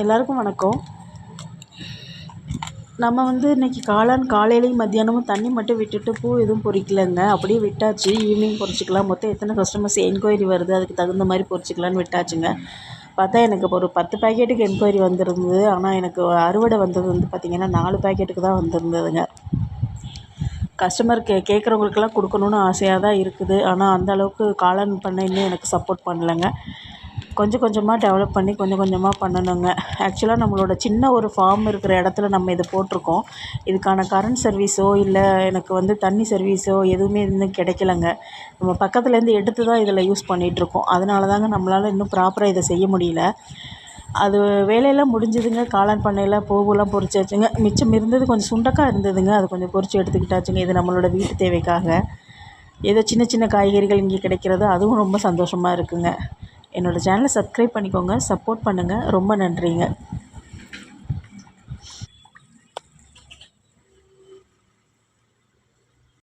எல்லாருக்கும் வணக்கம். நம்ம இன்றைக்கி காலையிலையும் மத்தியானமும் தண்ணி மட்டும் விட்டுட்டு பூ எதுவும் பொறிக்கலைங்க. அப்படியே விட்டாச்சு. ஈவினிங் பொறிச்சிக்கலாம். மொத்தம் எத்தனை கஸ்டமர்ஸ் என்கொயரி வருது அதுக்கு தகுந்த மாதிரி பொறிச்சிக்கலான்னு விட்டாச்சுங்க. பார்த்தா எனக்கு ஒரு 10 பேக்கெட்டுக்கு என்கொயரி வந்திருந்தது. ஆனால் எனக்கு அறுவடை வந்தது பார்த்திங்கன்னா 4 பேக்கெட்டுக்கு தான் வந்திருந்ததுங்க. கஸ்டமர் கேட்குறவங்களுக்கெல்லாம் கொடுக்கணுன்னு ஆசையாக தான் இருக்குது. ஆனால் அந்தளவுக்கு காளான் பண்ண இன்னும் எனக்கு சப்போர்ட் பண்ணலைங்க. கொஞ்சம் கொஞ்சமாக டெவலப் பண்ணி கொஞ்சம் கொஞ்சமாக பண்ணணுங்க. ஆக்சுவலாக நம்மளோட சின்ன ஒரு ஃபார்ம் இருக்கிற இடத்துல நம்ம இதை போட்டிருக்கோம். இதுக்கான கரண்ட் சர்வீஸோ இல்லை எனக்கு தண்ணி சர்வீஸோ எதுவுமே இன்னும் கிடைக்கலங்க. நம்ம பக்கத்துலேருந்து எடுத்து தான் இதில் யூஸ் பண்ணிகிட்ருக்கோம். அதனால தாங்க நம்மளால் இன்னும் ப்ராப்பராக இதை செய்ய முடியல. அது வேலையெல்லாம் முடிஞ்சுதுங்க. காளான் பண்ணையில் பூவெல்லாம் பொறிச்சாச்சுங்க. மிச்சம் இருந்தது கொஞ்சம் சுண்டக்காய் இருந்ததுங்க. அது கொஞ்சம் பொறிச்சு எடுத்துக்கிட்டாச்சுங்க. இது நம்மளோட வீட்டு தேவைக்காக. ஏதோ சின்ன சின்ன காய்கறிகள் இங்கே கிடைக்கிறது அதுவும் ரொம்ப சந்தோஷமாக இருக்குங்க. என்னோடய சேனலை சப்ஸ்கிரைப் பண்ணிக்கோங்க. சப்போர்ட் பண்ணுங்கள். ரொம்ப நன்றிங்க.